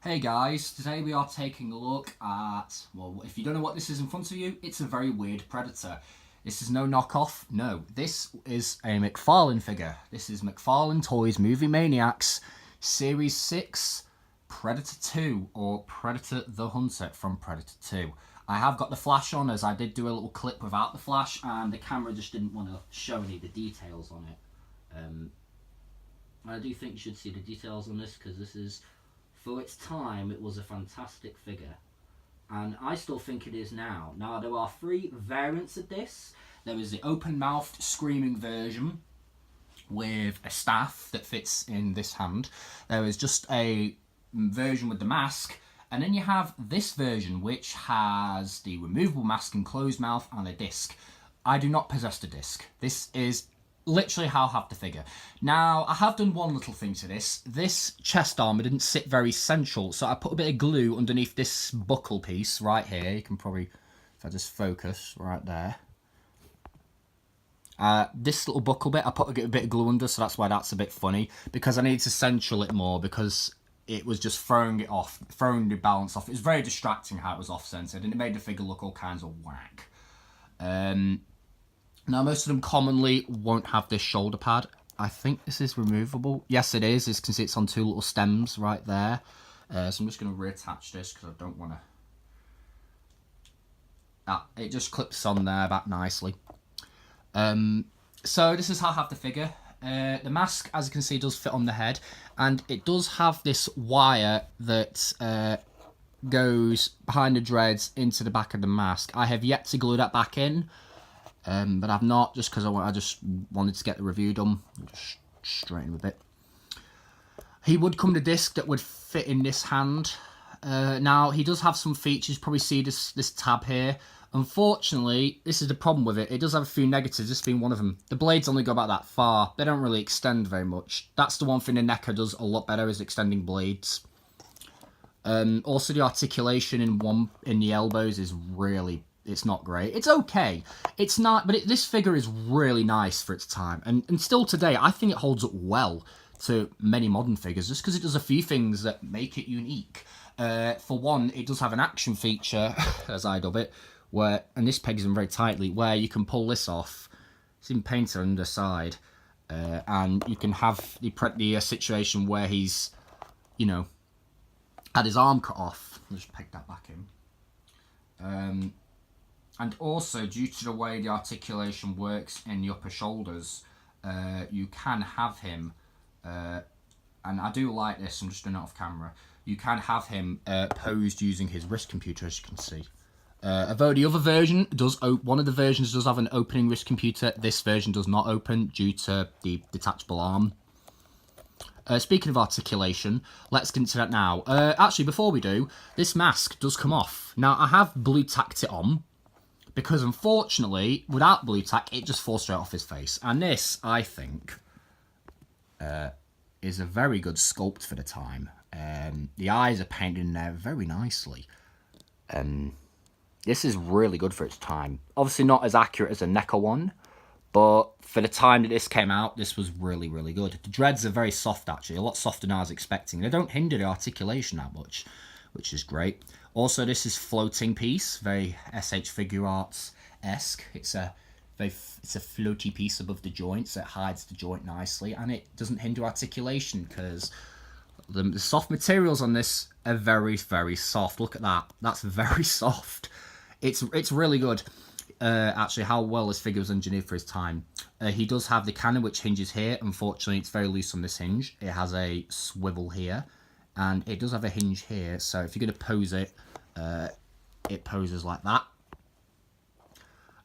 Hey guys, today we are taking a look at, well, if you don't know what this is in front of you, it's a very weird Predator. This is no knockoff, no, this is a Mcfarlane figure. This is Mcfarlane Toys Movie Maniacs Series 6 Predator 2, or Predator the Hunter from Predator 2. I have got the flash on, as I did do a little clip without the flash, and the camera just didn't want to show any of the details on it. I do think you should see the details on this, because this is, for its time, it was a fantastic figure. And I still think it is now. Now, there are 3 variants of this. There is the open-mouthed screaming version with a staff that fits in this hand. There is just a version with the mask. And then you have this version, which has the removable mask and closed mouth and a disc. I do not possess the disc. This is literally how I have the figure. Now, I have done one little thing to this. This chest armour didn't sit very central, so I put a bit of glue underneath this buckle piece right here. You can probably, if I just focus right there. This little buckle bit, I put a bit of glue under, so that's why that's a bit funny. Because I need to central it more, because it was just throwing it off, throwing the balance off. It was very distracting how it was off-centered, and it made the figure look all kinds of whack. Now, most of them commonly won't have this shoulder pad. I think this is removable. Yes, it is. As you can see, it's on 2 little stems right there. So I'm just going to reattach this because I don't want to... it just clips on there back nicely. So this is how I have the figure. The mask, as you can see, does fit on the head. And it does have this wire that goes behind the dreads into the back of the mask. I have yet to glue that back in. But I've not, just because I just wanted to get the review done. Just straighten him a bit. He would come with a disc that would fit in this hand. Now, he does have some features. Probably see this tab here. Unfortunately, this is the problem with it. It does have a few negatives, this being one of them. The blades only go about that far. They don't really extend very much. That's the one thing the NECA does a lot better, is extending blades. Also, the articulation in the elbows is really... It's not great. It's okay. It's not, but this figure is really nice for its time. And still today, I think it holds up well to many modern figures, just because it does a few things that make it unique. For one, it does have an action feature, as I dub it, where, and this pegs in very tightly, where you can pull this off. It's in painted on the side. And you can have the situation where he's, you know, had his arm cut off. I'll just peg that back in. And also, due to the way the articulation works in the upper shoulders, you can have him, and I do like this, I'm just doing it off camera, you can have him posed using his wrist computer, as you can see. Although the other version does, one of the versions does have an opening wrist computer, this version does not open due to the detachable arm. Speaking of articulation, let's get into that now. Actually, before we do, this mask does come off. Now, I have blue tacked it on, because unfortunately, without blue tack, it just falls straight off his face. And this, I think, is a very good sculpt for the time. The eyes are painted in there very nicely. This is really good for its time. Obviously not as accurate as a NECA one, but for the time that this came out, this was really, really good. The dreads are very soft, actually, a lot softer than I was expecting. They don't hinder the articulation that much, which is great. Also, this is floating piece, very SH Figure Arts-esque. It's a floaty piece above the joints that hides the joint nicely, and it doesn't hinder articulation because the soft materials on this are very, very soft. Look at that. That's very soft. It's really good. Actually, how well this figure was engineered for his time. He does have the cannon, which hinges here. Unfortunately, it's very loose on this hinge. It has a swivel here. And it does have a hinge here, so if you're going to pose it, it poses like that.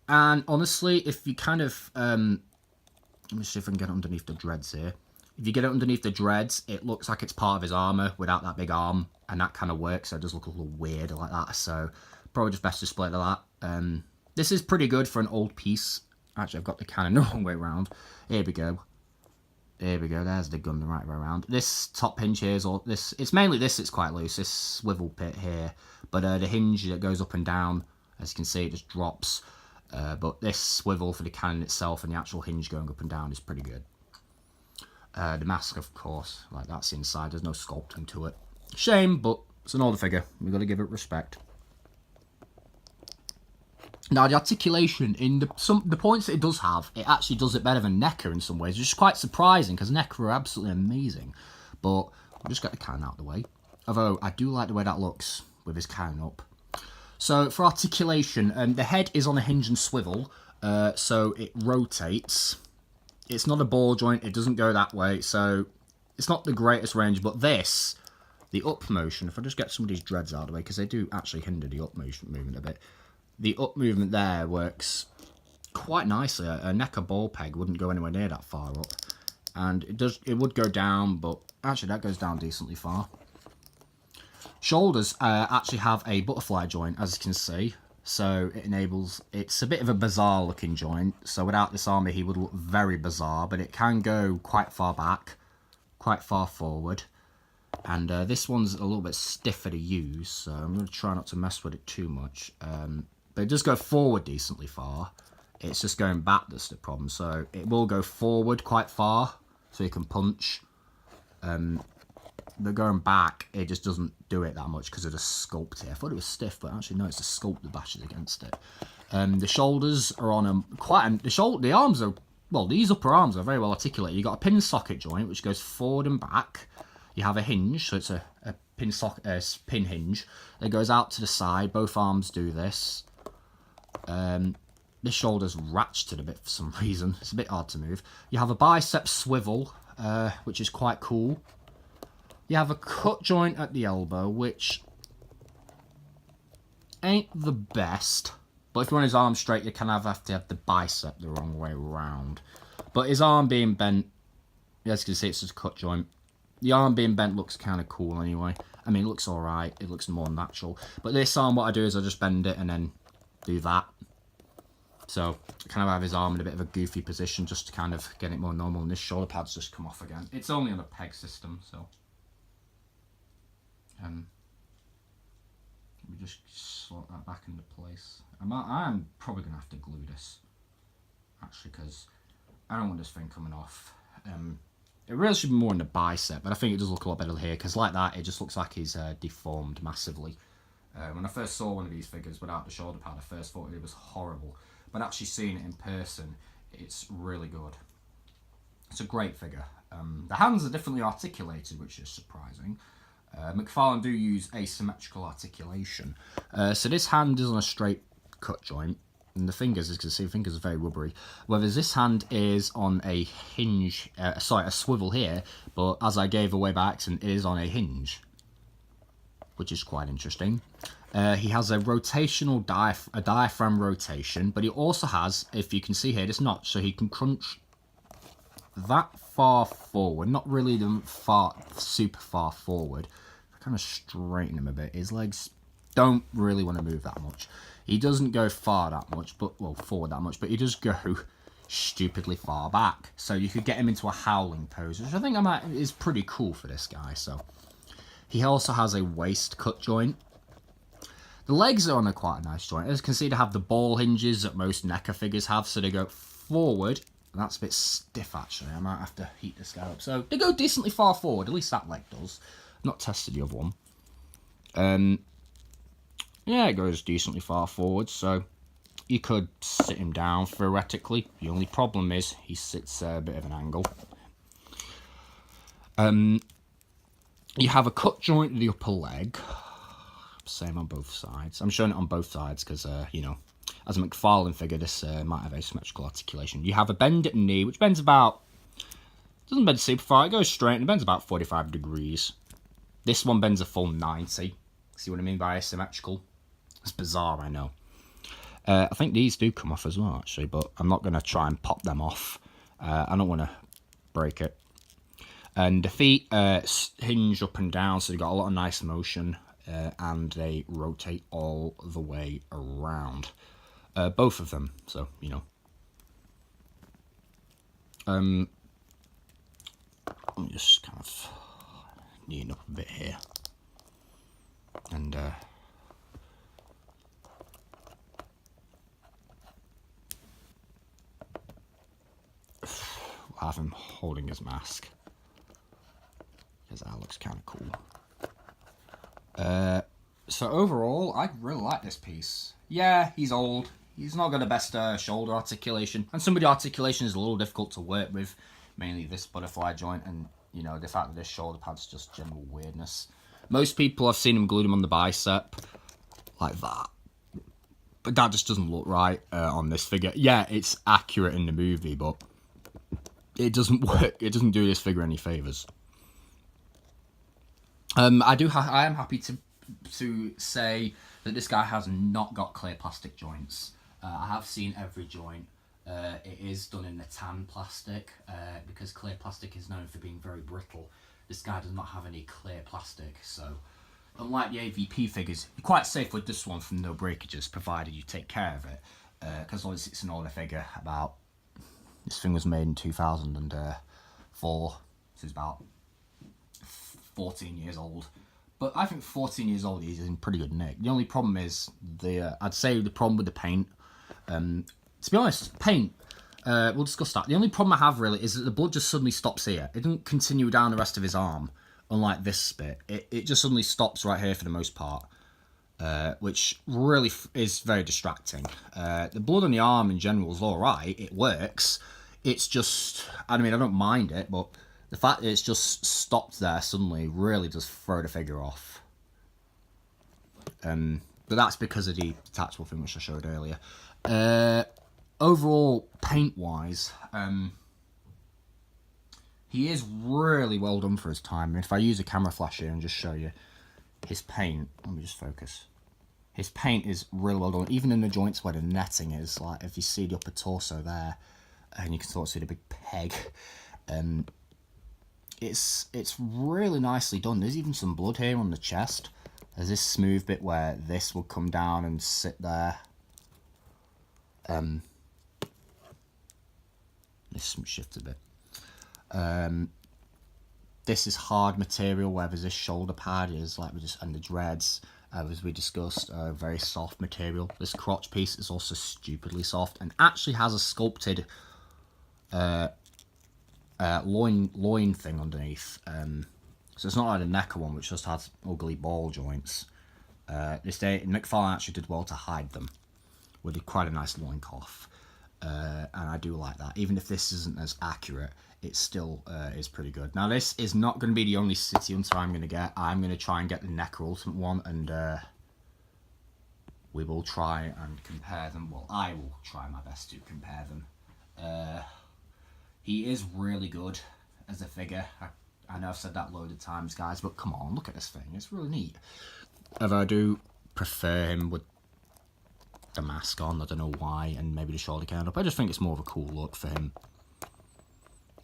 And honestly, if you kind of... let me see if I can get it underneath the dreads here. If you get it underneath the dreads, it looks like it's part of his armour without that big arm, and that kind of works, so it does look a little weird like that, so probably just best to split like that. This is pretty good for an old piece. Actually, I've got the cannon the wrong way around. Here we go. There we go, there's the gun the right way around. This top hinge here is all this, it's mainly this that's quite loose, this swivel bit here. But the hinge that goes up and down, as you can see, it just drops. But this swivel for the cannon itself and the actual hinge going up and down is pretty good. The mask, of course, like that's inside, there's no sculpting to it. Shame, but it's an older figure. We've got to give it respect. Now, the articulation in the points that it does have, it actually does it better than NECA in some ways, which is quite surprising because NECA are absolutely amazing. But we'll just get the cannon out of the way. Although I do like the way that looks with his cannon up. So for articulation, the head is on a hinge and swivel, so it rotates. It's not a ball joint, it doesn't go that way, so it's not the greatest range, but this, the up motion, if I just get some of these dreads out of the way, because they do actually hinder the up motion movement a bit, the up movement there works quite nicely. A NECA ball peg wouldn't go anywhere near that far up, and it would go down, but actually that goes down decently far. Shoulders actually have a butterfly joint, as you can see. So it's a bit of a bizarre looking joint. So without this armour he would look very bizarre, but it can go quite far back, quite far forward. And this one's a little bit stiffer to use, so I'm going to try not to mess with it too much. But it does go forward decently far. It's just going back that's the problem. So it will go forward quite far, so you can punch. But going back, it just doesn't do it that much because of the sculpt here. I thought it was stiff, but actually no, it's the sculpt that bashes against it. The shoulders are on the arms are, well, these upper arms are very well articulated. You've got a pin socket joint which goes forward and back. You have a hinge, so it's a pin hinge that goes out to the side. Both arms do this. This shoulder's ratcheted a bit for some reason. It's a bit hard to move. You have a bicep swivel, which is quite cool. You have a cut joint at the elbow, which ain't the best. But if you want his arm straight, you kind of have to have the bicep the wrong way round. But his arm being bent, as you can see, it's just a cut joint. The arm being bent looks kind of cool anyway. I mean, it looks alright. It looks more natural. But this arm, what I do is I just bend it and then do that. So I kind of have his arm in a bit of a goofy position just to kind of get it more normal. And this shoulder pad's just come off again. It's only on a peg system, so... Let me just slot that back into place. I'm probably going to have to glue this, actually, because I don't want this thing coming off. It really should be more in the bicep, but I think it does look a lot better here, because like that, it just looks like he's deformed massively. When I first saw one of these figures without the shoulder pad, I first thought it was horrible. But actually seeing it in person, it's really good. It's a great figure. The hands are differently articulated, which is surprising. Mcfarlane do use asymmetrical articulation. So this hand is on a straight cut joint, and the fingers, as you can see, the fingers are very rubbery. Whereas this hand is on a hinge, a swivel here, but as I gave away by accident, it is on a hinge, which is quite interesting. He has a rotational diaphragm rotation, but he also has, if you can see here, this notch, so he can crunch that far forward, not really super far forward. I kind of straighten him a bit. His legs don't really want to move that much. He doesn't go far that much, forward that much, but he does go stupidly far back. So you could get him into a howling pose, which I think is pretty cool for this guy. So he also has a waist cut joint. The legs are on quite a nice joint. As you can see, they have the ball hinges that most NECA figures have, so they go forward. And that's a bit stiff, actually. I might have to heat this guy up. So they go decently far forward. At least that leg does. I've not tested the other one. Yeah, it goes decently far forward. So you could sit him down, theoretically. The only problem is he sits a bit of an angle. You have a cut joint in the upper leg. Same on both sides. I'm showing it on both sides because, you know, as a Mcfarlane figure, this might have asymmetrical articulation. You have a bend at the knee, which bends about... doesn't bend super far. It goes straight and it bends about 45 degrees. This one bends a full 90. See what I mean by asymmetrical? It's bizarre, I know. I think these do come off as well, actually, but I'm not going to try and pop them off. I don't want to break it. And the feet hinge up and down, so they've got a lot of nice motion, and they rotate all the way around. Both of them, so, you know. Let me just kind of neaten up a bit here. And, we'll have him holding his mask, because that looks kind of cool. So overall, I really like this piece. Yeah, he's old. He's not got the best shoulder articulation, and some of the articulation is a little difficult to work with, mainly this butterfly joint, and you know the fact that this shoulder pad's just general weirdness. Most people I've seen him glue them on the bicep, like that, but that just doesn't look right on this figure. Yeah, it's accurate in the movie, but it doesn't work. It doesn't do this figure any favors. I am happy to say that this guy has not got clear plastic joints. I have seen every joint. It is done in the tan plastic because clear plastic is known for being very brittle. This guy does not have any clear plastic, so unlike the AVP figures, you're quite safe with this one from no breakages, provided you take care of it. Because obviously it's an older figure. This thing was made in 2004, so it's about 14 years old. But I think 14 years old is in pretty good nick. The only problem is I'd say the problem with the paint. To be honest, paint. We'll discuss that. The only problem I have really is that the blood just suddenly stops here. It doesn't continue down the rest of his arm, unlike this bit. It just suddenly stops right here for the most part, which really is very distracting. The blood on the arm in general is all right. It works. It's just, I mean, I don't mind it, but the fact that it's just stopped there suddenly really does throw the figure off. But that's because of the detachable thing which I showed earlier. Overall, paint-wise, he is really well done for his time. If I use a camera flash here and just show you his paint, let me just focus. His paint is really well done, even in the joints where the netting is. Like if you see the upper torso there, and you can sort of see the big peg. It's really nicely done. There's even some blood here on the chest. There's this smooth bit where this will come down and sit there. This shift a bit. This is hard material, where there's this shoulder pad is like and the dreads, as we discussed, very soft material. This crotch piece is also stupidly soft and actually has a sculpted loin thing underneath. So it's not like the Necker one, which just has ugly ball joints. Mcfarlane actually did well to hide them with quite a nice loincloth. And I do like that. Even if this isn't as accurate, it still is pretty good. Now, this is not going to be the only City Hunter I'm going to get. I'm going to try and get the Necker Ultimate one, and we will try and compare them. Well, I will try my best to compare them. He is really good as a figure. I know I've said that loads of times, guys, but come on, look at this thing. It's really neat. Although I do prefer him with the mask on. I don't know why, and maybe the shoulder count up. I just think it's more of a cool look for him.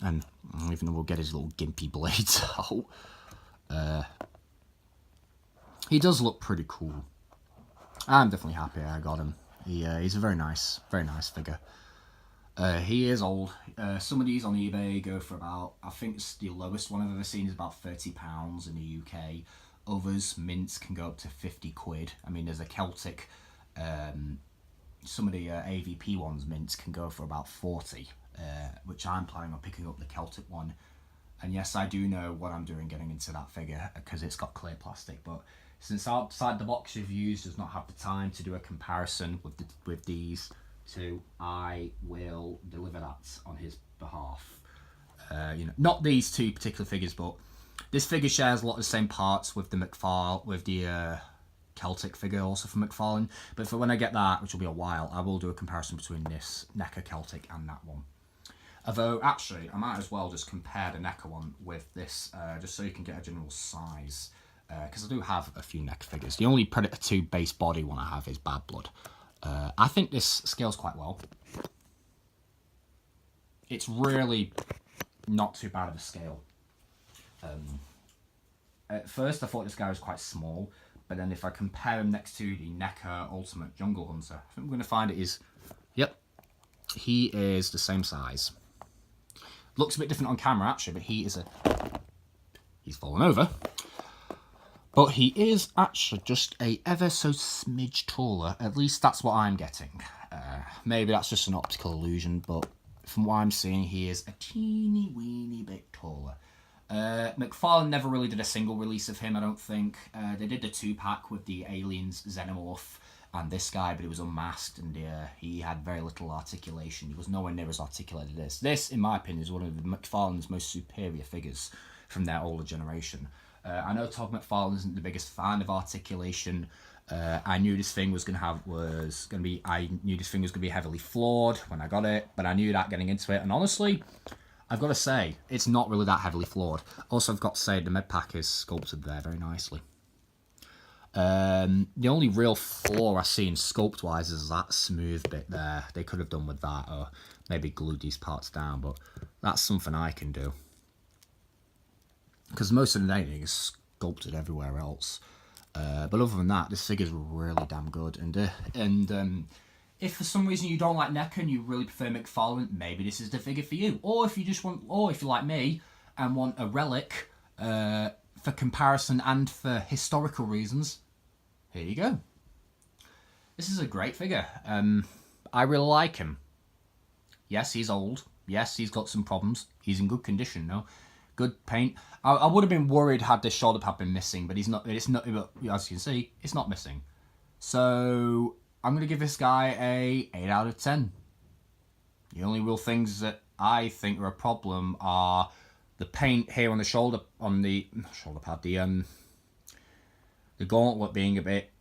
And even though we'll get his little gimpy blades out, he does look pretty cool. I'm definitely happy I got him. He's a very nice figure. He is old. Some of these on eBay go for about, I think the lowest one I've ever seen is about £30 in the UK. Others, mints, can go up to 50 quid. I mean, there's a Celtic, some of the AVP ones, mints, can go for about 40, which I'm planning on picking up the Celtic one. And yes, I do know what I'm doing getting into that figure, because it's got clear plastic, but since outside the box reviews does not have the time to do a comparison with these two, I will deliver that on his behalf. Not these two particular figures, but this figure shares a lot of the same parts with the Celtic figure also from Mcfarlane. But for when I get that, which will be a while, I will do a comparison between this Necker Celtic and that one. Although, actually, I might as well just compare the Necker one with this, just so you can get a general size. Because I do have a few Necker figures. The only Predator 2 base body one I have is Bad Blood. I think this scales quite well. It's really not too bad of a scale. At first I thought this guy was quite small, but then if I compare him next to the Necker Ultimate Jungle Hunter, I think we're going to find yep, he is the same size. Looks a bit different on camera actually, but he's fallen over. But he is actually just a ever so smidge taller. At least that's what I'm getting. Maybe that's just an optical illusion, but from what I'm seeing, he is a teeny weeny bit taller. Mcfarlane never really did a single release of him, I don't think. They did the 2-pack with the Aliens Xenomorph and this guy, but it was unmasked, and he had very little articulation. He was nowhere near as articulated as this. This, in my opinion, is one of Mcfarlane's most superior figures from their older generation. I know Todd McFarlane isn't the biggest fan of articulation. I knew this thing was gonna be heavily flawed when I got it, but I knew that getting into it, and honestly, I've got to say, it's not really that heavily flawed. Also, I've got to say, the med pack is sculpted there very nicely. The only real flaw I see in sculpt-wise is that smooth bit there. They could have done with that, or maybe glued these parts down, but that's something I can do. Because most of the editing is sculpted everywhere else. But other than that, this figure's really damn good. And if for some reason you don't like NECA and you really prefer McFarlane, maybe this is the figure for you. Or if you just want, or if you're like me and want a relic for comparison and for historical reasons, here you go. This is a great figure. I really like him. Yes, he's old. Yes, he's got some problems. He's in good condition, though. Good paint. I would have been worried had this shoulder pad been missing, but it's not. As you can see, it's not missing. So I'm gonna give this guy a 8 out of 10. The only real things that I think are a problem are the paint here on the shoulder pad, the gauntlet being a bit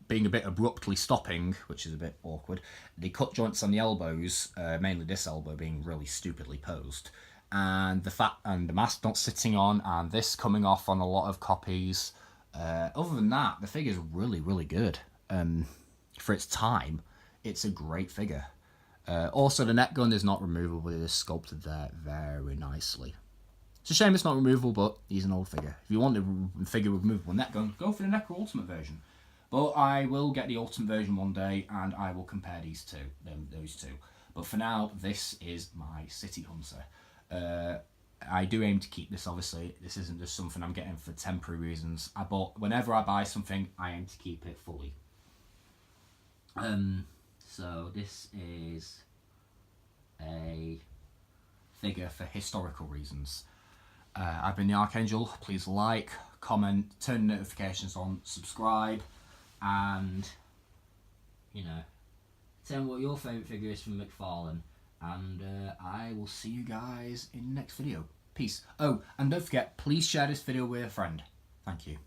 abruptly stopping, which is a bit awkward. The cut joints on the elbows, mainly this elbow being really stupidly posed, and the mask not sitting on, and this coming off on a lot of copies. Other than that, the figure's really, really good. For its time, it's a great figure. Also, the neck gun is not removable. It is sculpted there very nicely. It's a shame it's not removable, but he's an old figure. If you want a figure with removable neck gun, go for the NECA Ultimate version. But I will get the Ultimate version one day, and I will compare those two. But for now, this is my City Hunter. I do aim to keep this, obviously. This isn't just something I'm getting for temporary reasons. Whenever I buy something, I aim to keep it fully. So this is a figure for historical reasons. I've been the Archangel. Please like, comment, turn notifications on, subscribe, and tell me what your favourite figure is from McFarlane. And I will see you guys in the next video. Peace. Oh, and don't forget, please share this video with a friend. Thank you.